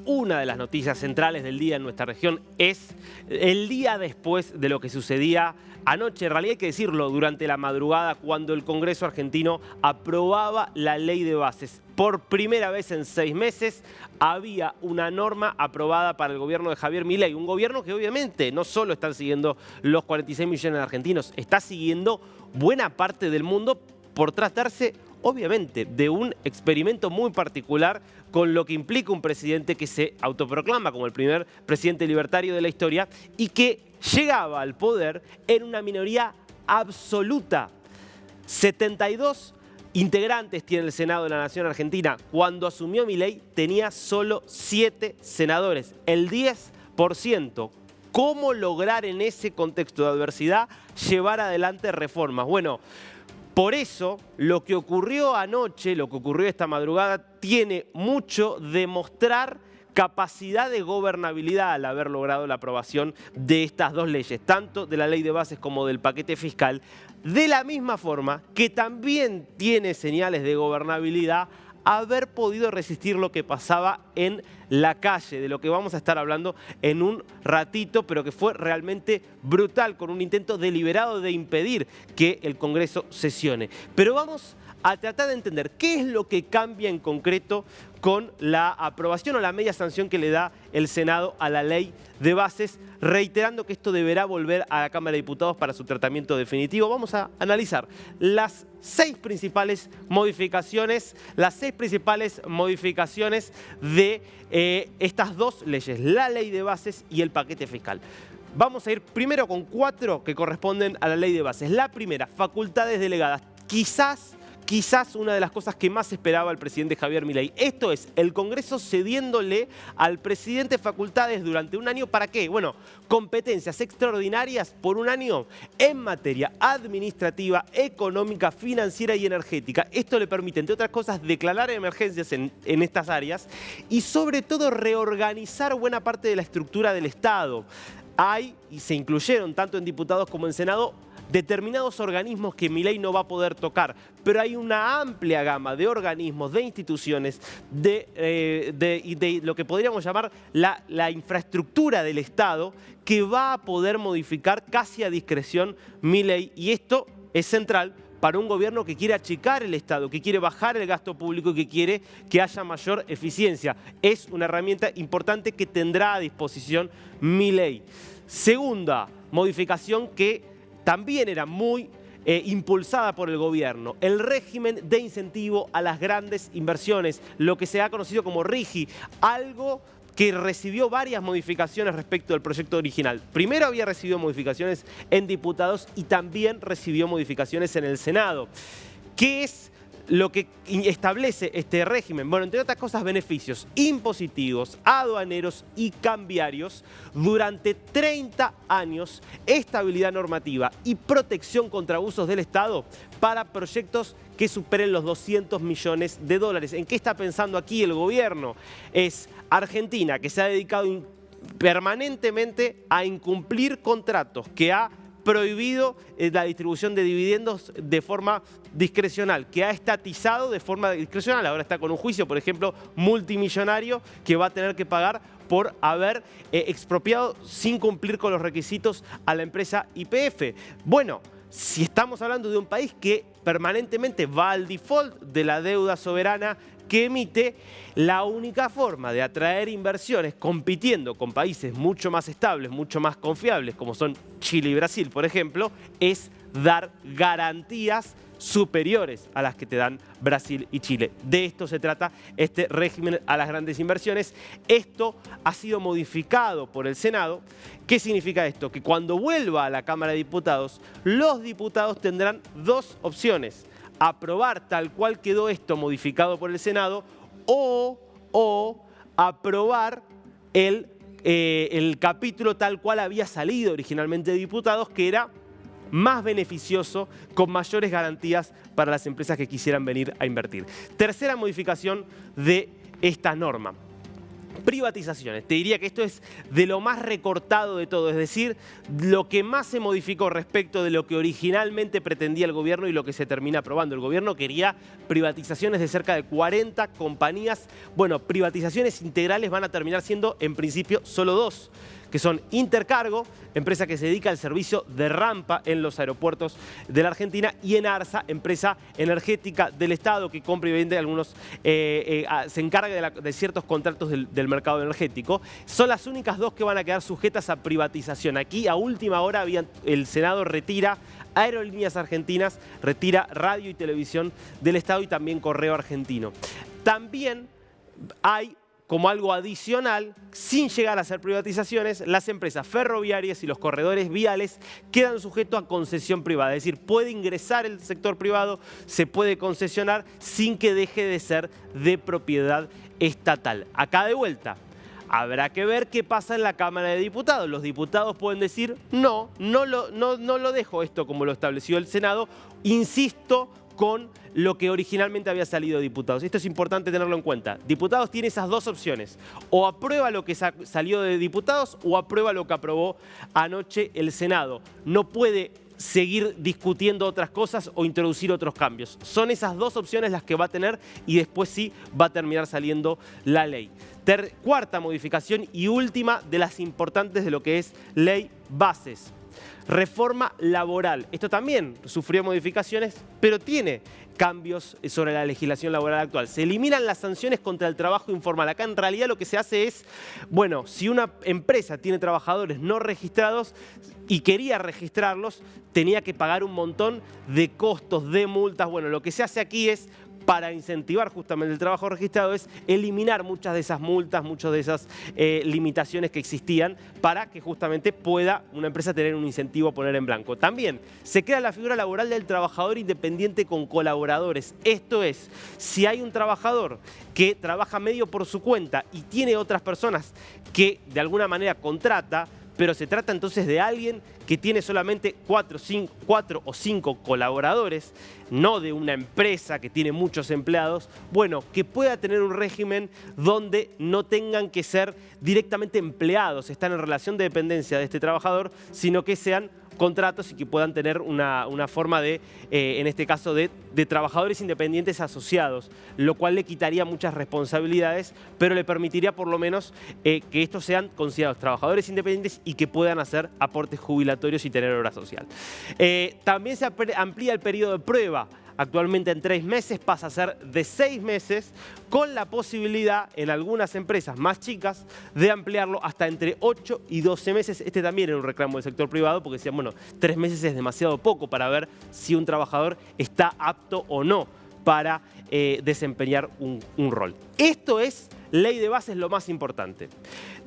una de las noticias centrales del día en nuestra región es el día después de lo que sucedía anoche, en realidad hay que decirlo, durante la madrugada, cuando el Congreso argentino aprobaba la ley de bases. Por primera vez en 6 meses había una norma aprobada para el gobierno de Javier Milei, un gobierno que obviamente no solo están siguiendo los 46 millones de argentinos, está siguiendo buena parte del mundo por tratarse obviamente de un experimento muy particular con lo que implica un presidente que se autoproclama como el primer presidente libertario de la historia y que llegaba al poder en una minoría absoluta. 72 integrantes tiene el Senado de la Nación Argentina. Cuando asumió Milei tenía solo 7 senadores, el 10%. ¿Cómo lograr en ese contexto de adversidad llevar adelante reformas? Bueno, por eso lo que ocurrió anoche, lo que ocurrió esta madrugada, tiene mucho de mostrar capacidad de gobernabilidad al haber logrado la aprobación de estas dos leyes, tanto de la ley de bases como del paquete fiscal, de la misma forma que también tiene señales de gobernabilidad haber podido resistir lo que pasaba en la calle, de lo que vamos a estar hablando en un ratito, pero que fue realmente brutal, con un intento deliberado de impedir que el Congreso sesione. Pero vamos a tratar de entender qué es lo que cambia en concreto con la aprobación o la media sanción que le da el Senado a la ley de bases, reiterando que esto deberá volver a la Cámara de Diputados para su tratamiento definitivo. Vamos a analizar las 6 principales modificaciones, de estas dos leyes, la ley de bases y el paquete fiscal. Vamos a ir primero con 4 que corresponden a la ley de bases. La primera, facultades delegadas. Quizás una de las cosas que más esperaba el presidente Javier Milei. Esto es, el Congreso cediéndole al presidente facultades durante un año. ¿Para qué? Bueno, competencias extraordinarias por un año en materia administrativa, económica, financiera y energética. Esto le permite, entre otras cosas, declarar emergencias en estas áreas y sobre todo reorganizar buena parte de la estructura del Estado. Hay, y se incluyeron tanto en diputados como en Senado, determinados organismos que Milei no va a poder tocar, pero hay una amplia gama de organismos, de instituciones, de lo que podríamos llamar la infraestructura del Estado que va a poder modificar casi a discreción Milei, y esto es central para un gobierno que quiere achicar el Estado, que quiere bajar el gasto público y que quiere que haya mayor eficiencia. Es una herramienta importante que tendrá a disposición Milei. Segunda modificación que también era muy impulsada por el gobierno, el régimen de incentivo a las grandes inversiones, lo que se ha conocido como RIGI, algo que recibió varias modificaciones respecto del proyecto original. Primero había recibido modificaciones en diputados y también recibió modificaciones en el Senado. ¿Qué es lo que establece este régimen? Bueno, entre otras cosas, beneficios impositivos, aduaneros y cambiarios durante 30 años, estabilidad normativa y protección contra abusos del Estado para proyectos que superen los 200 millones de dólares. ¿En qué está pensando aquí el gobierno? Es Argentina, que se ha dedicado permanentemente a incumplir contratos, que ha prohibido la distribución de dividendos de forma discrecional, que ha estatizado de forma discrecional. Ahora está con un juicio, por ejemplo, multimillonario, que va a tener que pagar por haber expropiado sin cumplir con los requisitos a la empresa YPF. Bueno, si estamos hablando de un país que permanentemente va al default de la deuda soberana que emite, la única forma de atraer inversiones compitiendo con países mucho más estables, mucho más confiables, como son Chile y Brasil, por ejemplo, es dar garantías superiores a las que te dan Brasil y Chile. De esto se trata este régimen a las grandes inversiones. Esto ha sido modificado por el Senado. ¿Qué significa esto? Que cuando vuelva a la Cámara de Diputados, los diputados tendrán 2 opciones: aprobar tal cual quedó esto modificado por el Senado o aprobar el capítulo tal cual había salido originalmente de diputados, que era más beneficioso, con mayores garantías para las empresas que quisieran venir a invertir. Tercera modificación de esta norma. Privatizaciones. Te diría que esto es de lo más recortado de todo, es decir, lo que más se modificó respecto de lo que originalmente pretendía el gobierno y lo que se termina aprobando. El gobierno quería privatizaciones de cerca de 40 compañías. Bueno, privatizaciones integrales van a terminar siendo en principio solo 2, que son Intercargo, empresa que se dedica al servicio de rampa en los aeropuertos de la Argentina, y Enarsa, empresa energética del Estado que compra y vende algunos, se encarga de ciertos contratos del mercado energético. Son las únicas 2 que van a quedar sujetas a privatización. Aquí a última hora el Senado retira Aerolíneas Argentinas, retira Radio y Televisión del Estado y también Correo Argentino. También hay, como algo adicional, sin llegar a hacer privatizaciones, las empresas ferroviarias y los corredores viales quedan sujetos a concesión privada. Es decir, puede ingresar el sector privado, se puede concesionar sin que deje de ser de propiedad estatal. Acá de vuelta, habrá que ver qué pasa en la Cámara de Diputados. Los diputados pueden decir, no lo dejo esto como lo estableció el Senado, insisto con lo que originalmente había salido de diputados. Esto es importante tenerlo en cuenta. Diputados tiene esas 2 opciones. O aprueba lo que salió de diputados o aprueba lo que aprobó anoche el Senado. No puede seguir discutiendo otras cosas o introducir otros cambios. Son esas 2 opciones las que va a tener y después sí va a terminar saliendo la ley. Cuarta modificación y última de las importantes de lo que es ley bases. Reforma laboral. Esto también sufrió modificaciones, pero tiene cambios sobre la legislación laboral actual. Se eliminan las sanciones contra el trabajo informal. Acá en realidad lo que se hace es, bueno, si una empresa tiene trabajadores no registrados y quería registrarlos, tenía que pagar un montón de costos, de multas. Bueno, lo que se hace aquí es, para incentivar justamente el trabajo registrado, es eliminar muchas de esas multas, muchas de esas limitaciones que existían para que justamente pueda una empresa tener un incentivo a poner en blanco. También se crea la figura laboral del trabajador independiente con colaboradores. Esto es, si hay un trabajador que trabaja medio por su cuenta y tiene otras personas que de alguna manera contrata, pero se trata entonces de alguien que tiene solamente 4 o 5 colaboradores, no de una empresa que tiene muchos empleados, bueno, que pueda tener un régimen donde no tengan que ser directamente empleados, están en relación de dependencia de este trabajador, sino que sean contratos y que puedan tener una forma de, en este caso, de trabajadores independientes asociados, lo cual le quitaría muchas responsabilidades, pero le permitiría por lo menos que estos sean considerados trabajadores independientes y que puedan hacer aportes jubilatorios y tener obra social. También se amplía el periodo de prueba. Actualmente en 3 meses pasa a ser de 6 meses, con la posibilidad en algunas empresas más chicas de ampliarlo hasta entre 8 y 12 meses. Este también era un reclamo del sector privado porque decían, bueno, 3 meses es demasiado poco para ver si un trabajador está apto o no para desempeñar un rol. Esto es ley de bases, lo más importante.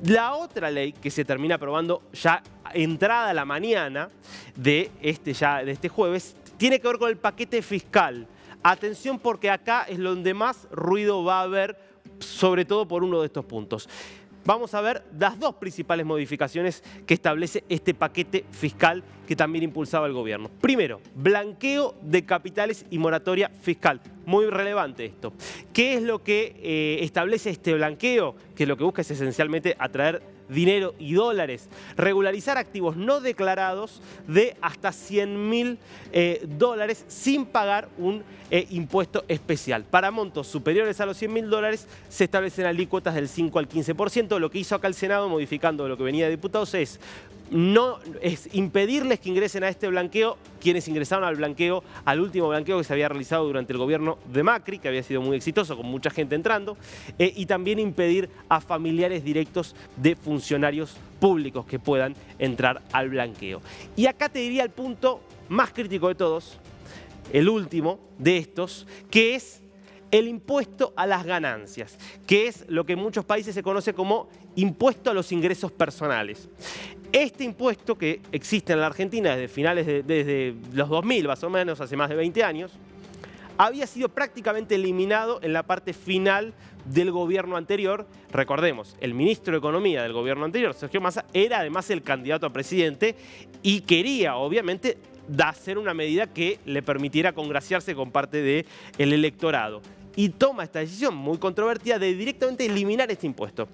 La otra ley que se termina aprobando ya entrada la mañana de este jueves tiene que ver con el paquete fiscal. Atención, porque acá es donde más ruido va a haber, sobre todo por uno de estos puntos. Vamos a ver las 2 principales modificaciones que establece este paquete fiscal que también impulsaba el gobierno. Primero, blanqueo de capitales y moratoria fiscal. Muy relevante esto. ¿Qué es lo que establece este blanqueo? Que lo que busca es esencialmente atraer dinero y dólares. Regularizar activos no declarados de hasta $100.000 sin pagar un impuesto especial. Para montos superiores a los $100.000 se establecen alícuotas del 5 al 15%. Lo que hizo acá el Senado, modificando lo que venía de diputados, es impedirles que ingresen a este blanqueo quienes ingresaron al blanqueo, al último blanqueo que se había realizado durante el gobierno de Macri, que había sido muy exitoso, con mucha gente entrando, y también impedir a familiares directos de funcionarios públicos que puedan entrar al blanqueo. Y acá te diría el punto más crítico de todos, el último de estos, que es el impuesto a las ganancias, que es lo que en muchos países se conoce como impuesto a los ingresos personales. Este impuesto, que existe en la Argentina desde los 2000, más o menos, hace más de 20 años, había sido prácticamente eliminado en la parte final del gobierno anterior. Recordemos, el ministro de Economía del gobierno anterior, Sergio Massa, era además el candidato a presidente y quería, obviamente, hacer una medida que le permitiera congraciarse con parte del electorado. y toma esta decisión muy controvertida de directamente eliminar este impuesto.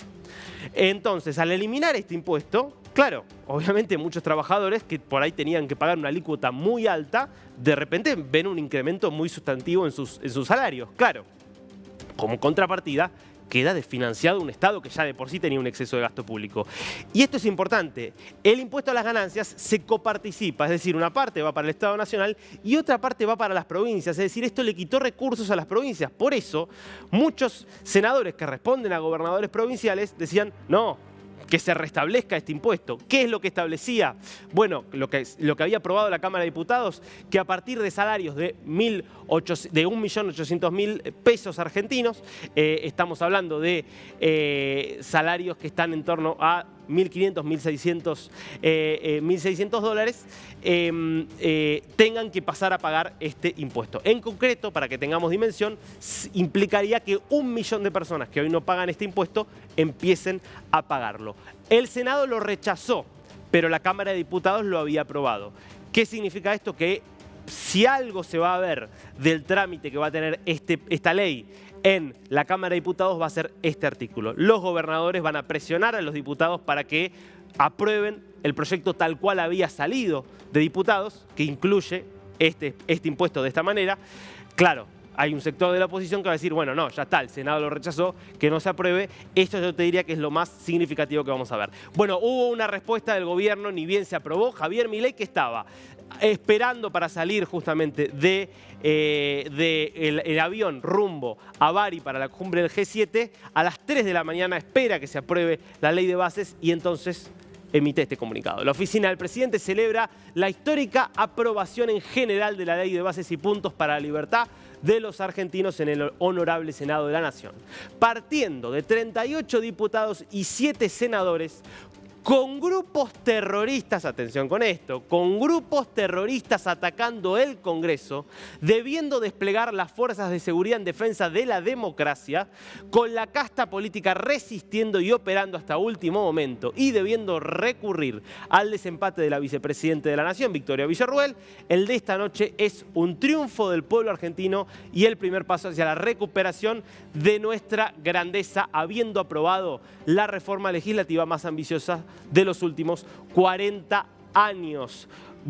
Entonces, al eliminar este impuesto, claro, obviamente muchos trabajadores que por ahí tenían que pagar una alícuota muy alta, de repente ven un incremento muy sustantivo en sus salarios. Claro, como contrapartida, queda desfinanciado un Estado que ya de por sí tenía un exceso de gasto público. Y esto es importante. El impuesto a las ganancias se coparticipa, es decir, una parte va para el Estado Nacional y otra parte va para las provincias. Es decir, esto le quitó recursos a las provincias. Por eso, muchos senadores que responden a gobernadores provinciales decían, no, que se restablezca este impuesto. ¿Qué es lo que establecía? Bueno, lo que había aprobado la Cámara de Diputados, que a partir de salarios de 1.800.000 pesos argentinos, estamos hablando de salarios que están en torno a 1.500, 1.600 dólares, tengan que pasar a pagar este impuesto. En concreto, para que tengamos dimensión, implicaría que 1 millón de personas que hoy no pagan este impuesto empiecen a pagarlo. El Senado lo rechazó, pero la Cámara de Diputados lo había aprobado. ¿Qué significa esto? Que si algo se va a ver del trámite que va a tener esta ley en la Cámara de Diputados va a ser este artículo. Los gobernadores van a presionar a los diputados para que aprueben el proyecto tal cual había salido de diputados, que incluye este impuesto de esta manera. Claro, hay un sector de la oposición que va a decir, bueno, no, ya está, el Senado lo rechazó, que no se apruebe. Esto yo te diría que es lo más significativo que vamos a ver. Bueno, hubo una respuesta del gobierno, ni bien se aprobó. Javier Milei, que estaba esperando para salir justamente el avión rumbo a Bari para la cumbre del G7, a las 3 de la mañana espera que se apruebe la ley de bases y entonces emite este comunicado. La oficina del presidente celebra la histórica aprobación en general de la ley de bases y puntos para la libertad de los argentinos en el Honorable Senado de la Nación. Partiendo de 38 diputados y 7 senadores, con grupos terroristas, atención con esto, con grupos terroristas atacando el Congreso, debiendo desplegar las fuerzas de seguridad en defensa de la democracia, con la casta política resistiendo y operando hasta último momento y debiendo recurrir al desempate de la vicepresidenta de la Nación, Victoria Villarruel, el de esta noche es un triunfo del pueblo argentino y el primer paso hacia la recuperación de nuestra grandeza, habiendo aprobado la reforma legislativa más ambiciosa de los últimos 40 años.